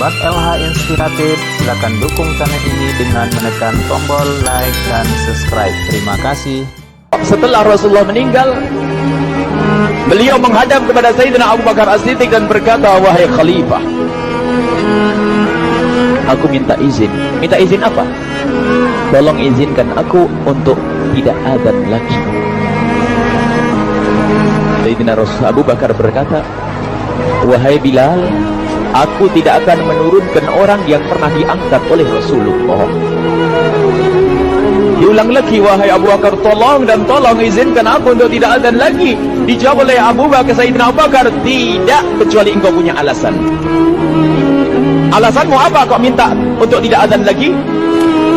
Sahabat LH Inspiratif, silakan dukung channel ini dengan menekan tombol like dan subscribe. Terima kasih. Setelah Rasulullah meninggal, beliau menghadap kepada Sayyidina Abu Bakar As-Siddiq dan berkata, "Wahai Khalifah, aku minta izin." Minta izin apa? Tolong izinkan aku untuk tidak adzan lagi. Sayyidina Abu Bakar berkata, "Wahai Bilal, aku tidak akan menurunkan orang yang pernah diangkat oleh Rasulullah." Diulang lagi, "Wahai Abu Bakar, tolong dan tolong izinkan aku untuk tidak adzan lagi." Dijawab oleh Abu Bakar, Sayyidina Abu Bakar, "Tidak, kecuali engkau punya alasan." "Alasanmu apa kau minta untuk tidak adzan lagi?"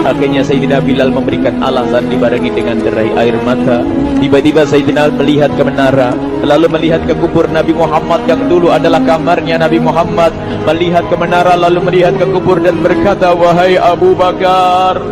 Akhirnya Sayyidina Bilal memberikan alasan dibarengi dengan derai air mata. Tiba-tiba Sayyidina melihat ke menara, lalu melihat ke kubur Nabi Muhammad yang dulu adalah kamarnya Nabi Muhammad. Melihat ke menara, lalu melihat ke kubur dan berkata, "Wahai Abu Bakar,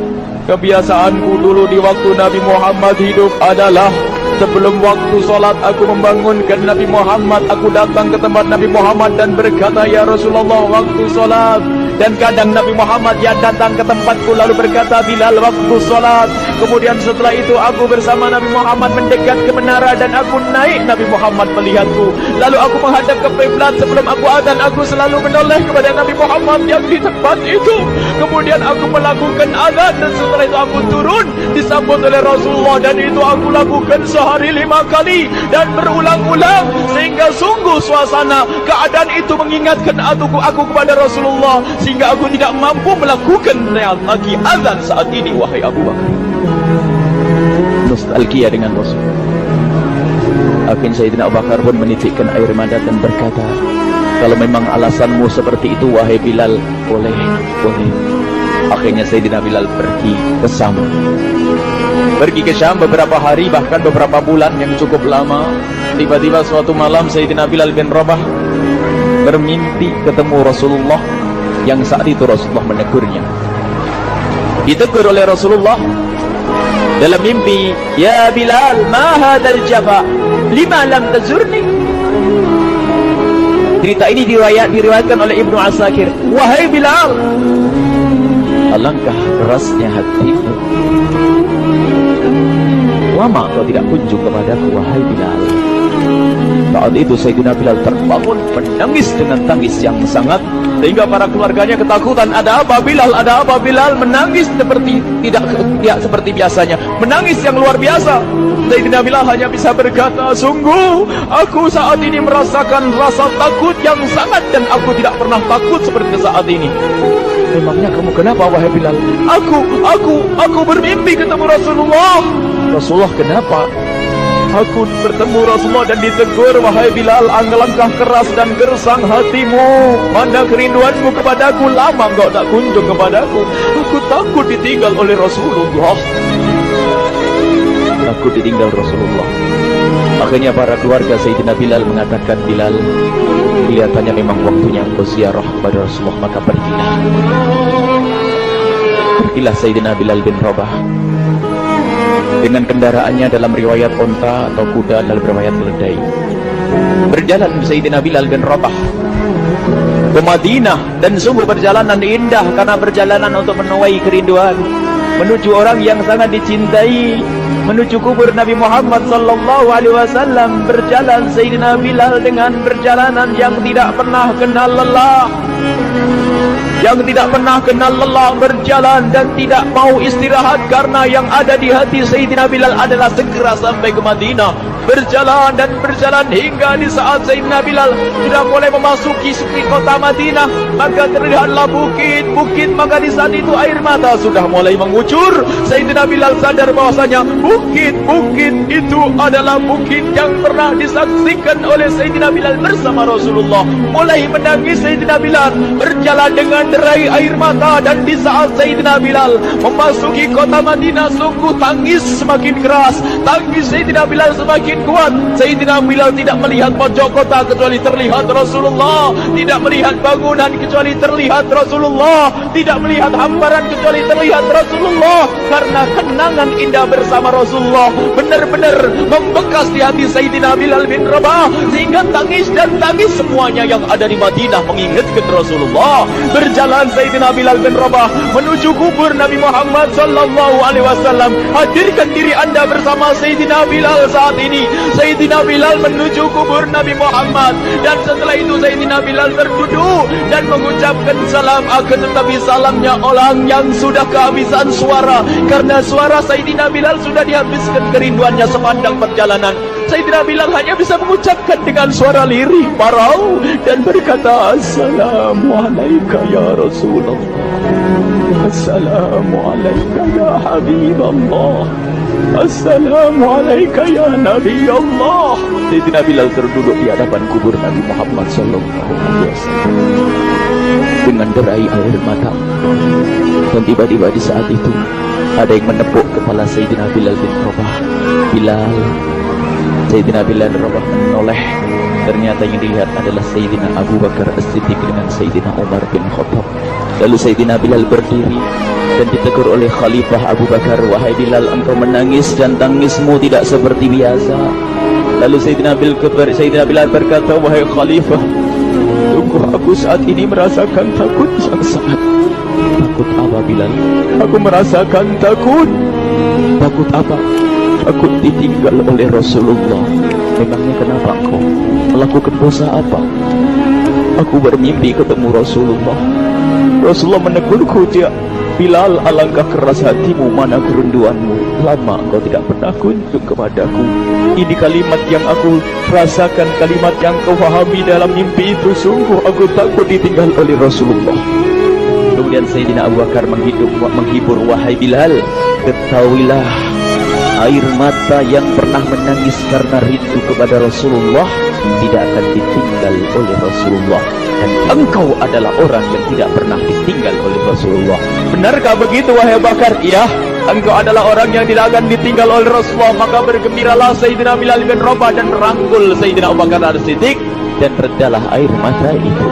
kebiasaanku dulu di waktu Nabi Muhammad hidup adalah sebelum waktu solat aku membangunkan Nabi Muhammad. Aku datang ke tempat Nabi Muhammad dan berkata, 'Ya Rasulullah, waktu solat.' Dan kadang Nabi Muhammad ya datang ke tempatku lalu berkata, 'Bilal, waktu solat.' Kemudian setelah itu aku bersama Nabi Muhammad mendekat ke menara dan aku naik. Nabi Muhammad melihatku. Lalu aku menghadap ke kiblat. Sebelum aku adzan, aku selalu menoleh kepada Nabi Muhammad yang di tempat itu. Kemudian aku melakukan adzan dan setelah itu aku turun disambut oleh Rasulullah, dan itu aku lakukan sehari 5 kali dan berulang-ulang sehingga sungguh suasana keadaan itu mengingatkan aku kepada Rasulullah, sehingga aku tidak mampu melakukan lagi azan saat ini." Wahai Abu Bakar, nostalgia dengan Rasul. Akhirnya Sayyidina Abu Bakar pun menitikkan air mata dan berkata, "Kalau memang alasanmu seperti itu, wahai Bilal, boleh. Akhirnya Sayyidina Bilal pergi ke Syam beberapa hari, bahkan beberapa bulan yang cukup lama. Tiba-tiba suatu malam Sayyidina Bilal bin Rabah bermimpi ketemu Rasulullah, yang saat itu Rasulullah menegurnya. Ditegur oleh Rasulullah dalam mimpi, "Ya Bilal, ma hadzal jafa? Lima lam tazurni?" Cerita ini diriwayatkan oleh Ibnu Asakir. "Wahai Bilal, alangkah kerasnya hatimu. Lama kau tidak kunjung kepadaku, wahai Bilal." Saat itu Sayyidina Bilal terbangun menangis dengan tangis yang sangat, sehingga para keluarganya ketakutan. "Ada apa Bilal? Ada apa Bilal?" Menangis seperti tidak seperti biasanya, menangis yang luar biasa. Sayyidina Bilal hanya bisa berkata, "Sungguh aku saat ini merasakan rasa takut yang sangat, dan aku tidak pernah takut seperti saat ini." "Memangnya kamu kenapa, wahai Bilal?" Aku bermimpi ketemu Rasulullah." "Rasulullah kenapa?" "Aku bertemu Rasulullah dan ditegur, 'Wahai Bilal, alangkah keras dan gersang hatimu. Mana kerinduanmu kepadaku, lama engkau tak kunjung kepadaku. Aku takut ditinggal oleh Rasulullah." Takut ditinggal Rasulullah. Akhirnya para keluarga Sayyidina Bilal mengatakan, "Bilal, kelihatannya memang waktunya engkau ziarah kepada Rasulullah, maka pergilah." Pergilah Sayyidina Bilal bin Rabah dengan kendaraannya, dalam riwayat onta atau kuda, dalam riwayat keledai. Berjalan Sayyidina Bilal bin Rabah ke Madinah, dan sungguh perjalanan indah karena perjalanan untuk menuai kerinduan, menuju orang yang sangat dicintai, menuju kubur Nabi Muhammad sallallahu alaihi wasallam. Berjalan Sayyidina Bilal dengan perjalanan yang tidak pernah kenal lelah, berjalan dan tidak mau istirahat, karena yang ada di hati Sayyidina Bilal adalah segera sampai ke Madinah. Berjalan dan berjalan hingga di saat Sayyidina Bilal sudah mulai memasuki kota Madinah, maka terlihatlah bukit, maka di saat itu air mata sudah mulai mengucur. Sayyidina Bilal sadar bahwasanya bukit itu adalah bukit yang pernah disaksikan oleh Sayyidina Bilal bersama Rasulullah. Mulai menangis Sayyidina Bilal, berjalan dengan derai air mata, dan di saat Sayyidina Bilal memasuki kota Madinah, sungguh tangis semakin keras, tangis Sayyidina Bilal semakin semakin kuat. Sayyidina Bilal tidak melihat pojok kota kecuali terlihat Rasulullah, tidak melihat bangunan kecuali terlihat Rasulullah, tidak melihat hamparan kecuali terlihat Rasulullah. Karena kenangan indah bersama Rasulullah benar-benar membekas di hati Sayyidina Bilal bin Rabah, sehingga tangis dan tangis semuanya yang ada di Madinah mengingatkan Rasulullah. Berjalan Sayyidina Bilal bin Rabah menuju kubur Nabi Muhammad sallallahu alaihi wasallam. Hadirkan diri anda bersama Sayyidina Bilal saat ini. Sayyidina Bilal menuju kubur Nabi Muhammad, dan setelah itu Sayyidina Bilal berduduk dan mengucapkan salam. Akan tetapi salamnya orang yang sudah kehabisan suara, karena suara Sayyidina Bilal sudah dihabiskan kerinduannya sepanjang perjalanan. Sayyidina Bilal hanya bisa mengucapkan dengan suara lirih parau dan berkata, Assalamualaikum ya Rasulullah, Assalamualaikum ya Habiballah, Assalamualaikum ya Nabi Allah. Sayyidina Bilal terduduk di hadapan kubur Nabi Muhammad sallallahu alaihi wasallam dengan derai air mata. Dan tiba-tiba di saat itu ada yang menepuk kepala Sayyidina Bilal bin Rabah. Bilal. Sayyidina Bilal bin Rabah menoleh. Ternyata yang dilihat adalah Sayyidina Abu Bakar As-Siddiq dengan Sayyidina Umar bin Khattab. Lalu Sayyidina Bilal berdiri dan ditegur oleh Khalifah Abu Bakar, wahai Bilal, engkau menangis dan tangismu tidak seperti biasa. Lalu Sayyidina Bilal berkata, wahai Khalifah, sungguh aku saat ini merasakan takut yang sangat. Takut apa Bilal? Aku merasakan takut. Takut apa? Takut ditinggal oleh Rasulullah. Memangnya kenapa engkau melakukan dosa apa? Aku bermimpi ketemu Rasulullah. Rasulullah menegurku, dia, Bilal, alangkah keras hatimu, mana kerinduanmu. Lama engkau tidak pernah kunjung kepadaku. Ini kalimat yang aku rasakan, kalimat yang kau fahami dalam mimpi itu. Sungguh aku takut ditinggal oleh Rasulullah. Kemudian Sayyidina Abu Bakar menghibur, wahai Bilal, ketahuilah, air mata yang pernah menangis karena rindu kepada Rasulullah tidak akan ditinggal oleh Rasulullah, dan engkau adalah orang yang tidak pernah ditinggal oleh Rasulullah. Benarkah begitu wahai Abu Bakar? Iya, engkau adalah orang yang tidak akan ditinggal oleh Rasulullah. Maka bergembiralah Sayyidina Bilal bin Rabah dan merangkul Sayyidina Abu Bakar As-Siddiq, dan redalah air mata itu.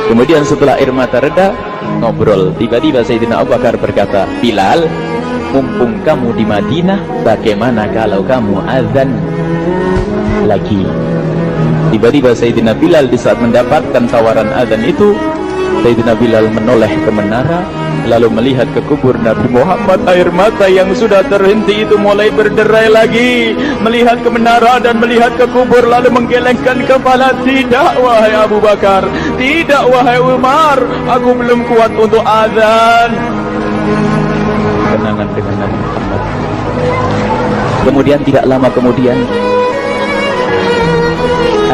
Kemudian setelah air mata reda, ngobrol. Tiba-tiba Sayyidina Abu Bakar berkata, Bilal, mumpung kamu di Madinah, bagaimana kalau kamu azan lagi? Tiba-tiba Sayyidina Bilal di saat mendapatkan tawaran azan itu, Sayyidina Bilal menoleh ke menara, lalu melihat ke kubur Nabi Muhammad. Air mata yang sudah terhenti itu mulai berderai lagi. Melihat ke menara dan melihat ke kubur, lalu menggelengkan kepala. Tidak wahai Abu Bakar, tidak wahai Umar, aku belum kuat untuk azan. Kenangan dengan Nabi Muhammad. Kemudian tidak lama kemudian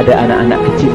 ada anak-anak kecil.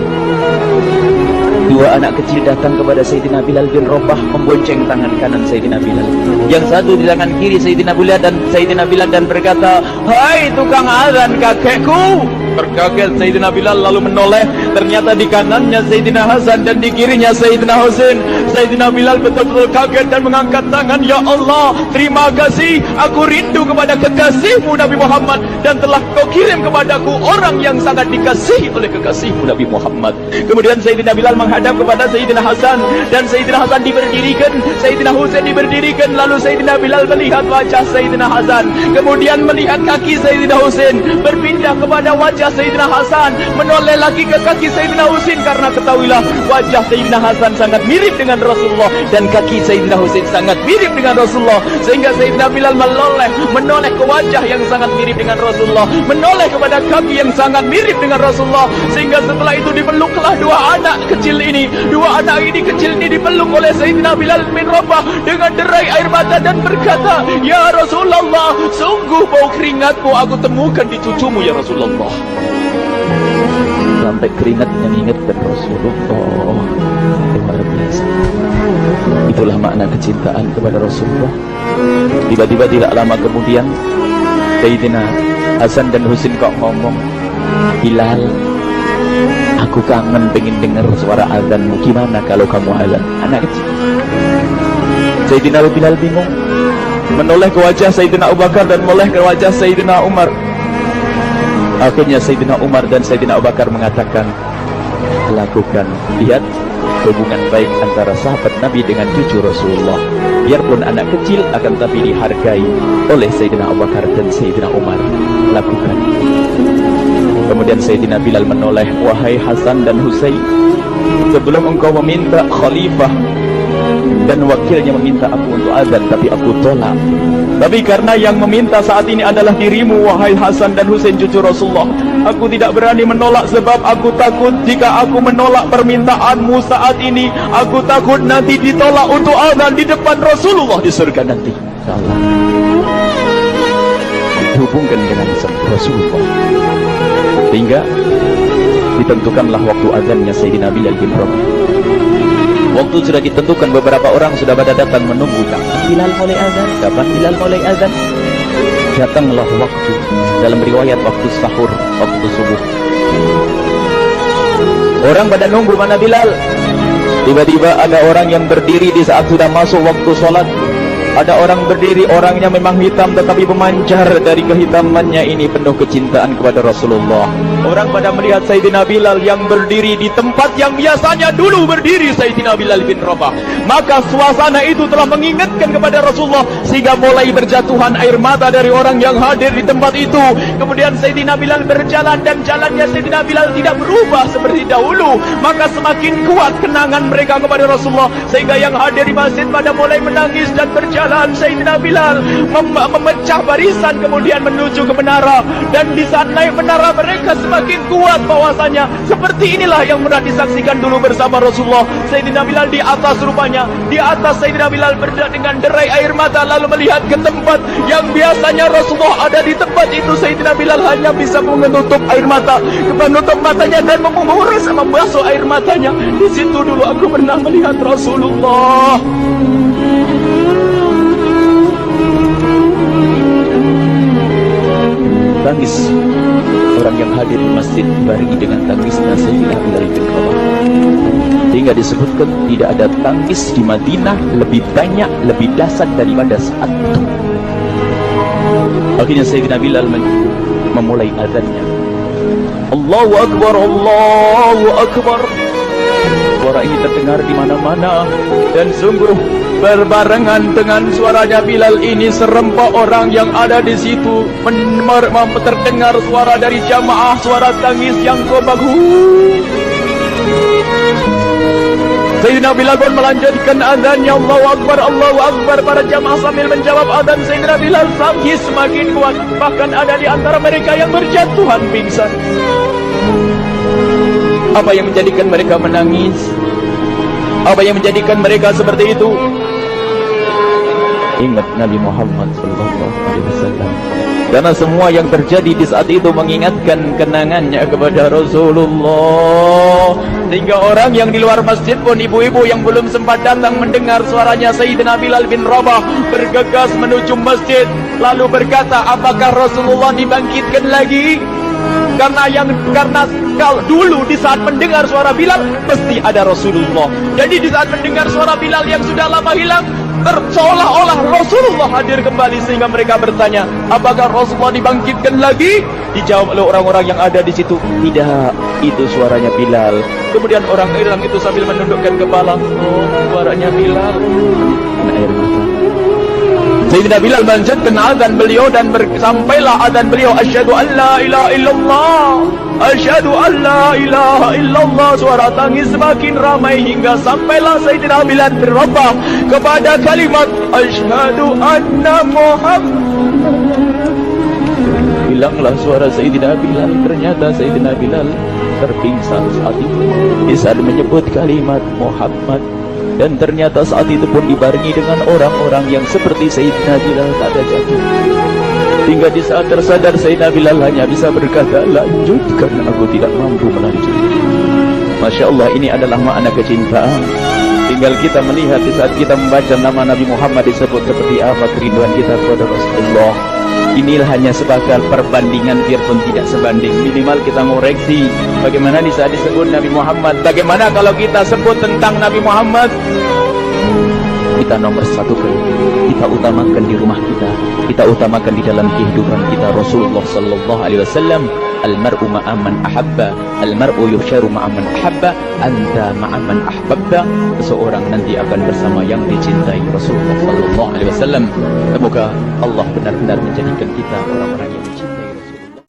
Dua anak kecil datang kepada Sayyidina Bilal bin Rabah, membonceng tangan kanan Sayyidina Bilal. Yang satu di tangan kiri Sayyidina Bilal dan berkata, hai tukang azan kakekku. Terkaget Sayyidina Bilal lalu menoleh. Ternyata di kanannya Sayyidina Hasan dan di kirinya Sayyidina Husain. Sayyidina Bilal betul-betul kaget dan mengangkat tangan. Ya Allah, terima kasih. Aku rindu kepada kekasihmu Nabi Muhammad, dan telah kau kirim kepadaku orang yang sangat dikasihi oleh kekasihmu Nabi Muhammad. Kemudian Sayyidina Bilal menghadap kepada Sayyidina Hasan, dan Sayyidina Hasan diberdirikan, Sayyidina Husain diberdirikan. Lalu Sayyidina Bilal melihat wajah Sayyidina Hasan, kemudian melihat kaki Sayyidina Husain, berpindah kepada wajah Sayyidina Hasan, menoleh lagi ke kaki Sayyidina Husain, karena ketahuilah wajah Sayyidina Hasan sangat mirip dengan Rasulullah dan kaki Sayyidina Husain sangat mirip dengan Rasulullah, sehingga Sayyidina Bilal menoleh ke wajah yang sangat mirip dengan Rasulullah, menoleh kepada kaki yang sangat mirip dengan Rasulullah, sehingga setelah itu dipeluklah dua anak kecil ini. Dua anak ini kecil ini dipeluk oleh Sayyidina Bilal bin Rabah dengan derai air mata dan berkata, ya Rasulullah, sungguh bau keringatmu aku temukan di cucumu ya Rasulullah. Sampai keringat mengingatkan Rasulullah. Luar biasa. Itulah makna kecintaan kepada Rasulullah. Tiba-tiba tidak lama kemudian Sayyidina Hasan dan Husain kok ngomong, Bilal, aku kangen pengen dengar suara azanmu. Gimana kalau kamu azan? Anak kecil. Sayyidina Bilal bingung, menoleh ke wajah Sayyidina Abu Bakar dan menoleh ke wajah Sayyidina Umar. Akhirnya Sayyidina Umar dan Sayyidina Abu Bakar mengatakan, lakukan. Lihat hubungan baik antara sahabat Nabi dengan cucu Rasulullah. Biarpun anak kecil, akan tapi dihargai oleh Sayyidina Abu Bakar dan Sayyidina Umar. Lakukan. Kemudian Sayyidina Bilal menoleh, wahai Hasan dan Husain, sebelum engkau meminta khalifah dan wakilnya meminta aku untuk azan, tapi aku tolak. Tapi karena yang meminta saat ini adalah dirimu, wahai Hasan dan Husain cucu Rasulullah, aku tidak berani menolak, sebab aku takut jika aku menolak permintaanmu saat ini, aku takut nanti ditolak untuk azan di depan Rasulullah di surga nanti. Salah. Hubungkan dengan Rasulullah. Sehingga ditentukanlah waktu azannya Sayyidina Bilal bin Rabah. Waktu sudah ditentukan, beberapa orang sudah pada datang menunggu. Kapan Bilal mulai azan? Kapan Bilal mulai azan? Datanglah waktu. Dalam riwayat waktu sahur, waktu subuh. Orang pada nunggu mana Bilal. Tiba-tiba ada orang yang berdiri di saat sudah masuk waktu sholat. Ada orang berdiri, orangnya memang hitam tetapi memancar dari kehitamannya ini penuh kecintaan kepada Rasulullah. Orang pada melihat Sayyidina Bilal yang berdiri di tempat yang biasanya dulu berdiri Sayyidina Bilal bin Rabah. Maka suasana itu telah mengingatkan kepada Rasulullah, sehingga mulai berjatuhan air mata dari orang yang hadir di tempat itu. Kemudian Sayyidina Bilal berjalan, dan jalannya Sayyidina Bilal tidak berubah seperti dahulu. Maka semakin kuat kenangan mereka kepada Rasulullah, sehingga yang hadir di masjid pada mulai menangis dan berjalan. Sayyidina Bilal memecah barisan kemudian menuju ke menara, dan di saat naik menara mereka semakin kuat bahwasanya seperti inilah yang pernah disaksikan dulu bersama Rasulullah. Sayyidina Bilal di atas, rupanya di atas Sayyidina Bilal berada dengan derai air mata, lalu melihat ke tempat yang biasanya Rasulullah ada di tempat itu. Sayyidina Bilal hanya bisa menutup air mata, menutup matanya dan menguras membasuh air matanya. Di situ dulu aku pernah melihat Rasulullah. Tangis orang yang hadir di masjid dibarengi dengan tangisnya Sayyidina Bilal bin Rabah. Sehingga disebutkan tidak ada tangis di Madinah lebih banyak, lebih dahsyat daripada saat itu. Akhirnya Sayyidina Bilal memulai azannya. Allahu Akbar, Allahu Akbar. Suara ini terdengar di mana-mana, dan sungguh berbarengan dengan suaranya Bilal ini serempak orang yang ada di situ terdengar suara dari jamaah, suara tangis yang kobahu. Sayyidina Bilal pun melanjutkan azannya, Allahu Akbar, Allahu Akbar. Para jamaah sambil menjawab azan Sayyidina Bilal, tangis semakin kuat. Bahkan ada di antara mereka yang berjatuhan pingsan. Apa yang menjadikan mereka menangis? Apa yang menjadikan mereka seperti itu? Ingat Nabi Muhammad SAW. Karena semua yang terjadi di saat itu mengingatkan kenangannya kepada Rasulullah. Sehingga orang yang di luar masjid pun, ibu-ibu yang belum sempat datang mendengar suaranya Sayyidina Bilal bin Rabah, bergegas menuju masjid, lalu berkata, apakah Rasulullah dibangkitkan lagi? Karena kalau dulu di saat mendengar suara Bilal pasti ada Rasulullah. Jadi di saat mendengar suara Bilal yang sudah lama hilang, seolah-olah Rasulullah hadir kembali, sehingga mereka bertanya, apakah Rasulullah dibangkitkan lagi? Dijawab oleh orang-orang yang ada di situ, tidak, itu suaranya Bilal. Kemudian orang hilang itu sambil menundukkan kepala, oh, suaranya Bilal. Air mata. Sayyidina Bilal melanjutkan azan beliau, dan sampailah azan beliau, asyhadu an la ilaha illallah, asyhadu an la ilaha illallah. Suara tangis semakin ramai hingga sampailah Sayyidina Bilal bin Rabah kepada kalimat asyhadu anna Muhammad. Hilanglah suara Sayyidina Bilal. Ternyata Sayyidina Bilal terpingsan saat itu di saat menyebut kalimat Muhammad. Dan ternyata saat itu pun dibarengi dengan orang-orang yang seperti Sayyidina Bilal tak ada jatuh. Hingga di saat tersadar Sayyidina Bilal hanya bisa berkata, lanjutkan, aku tidak mampu melanjutkan. Masya Allah, ini adalah makna kecintaan. Tinggal kita melihat di saat kita membaca nama Nabi Muhammad disebut seperti apa kerinduan kita kepada Rasulullah. Inilah hanya sebagai perbandingan, biarpun tidak sebanding. Minimal kita ngoreksi bagaimana di saat disebut Nabi Muhammad. Bagaimana kalau kita sebut tentang Nabi Muhammad? kita nomor satukan, kita utamakan di rumah kita utamakan di dalam kehidupan kita. Rasulullah sallallahu alaihi wasallam, almar'u ma'aman ahabba, almar'u yusharu ma'aman ahabba, anta ma'aman ahbabta. Seseorang nanti akan bersama yang dicintai. Rasulullah sallallahu alaihi wasallam. Semoga Allah benar-benar menjadikan kita orang-orang yang mencintai Rasulullah.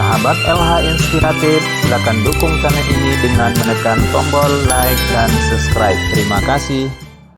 Sahabat LH Inspiratif, silakan dukung channel ini dengan menekan tombol like dan subscribe. Terima kasih.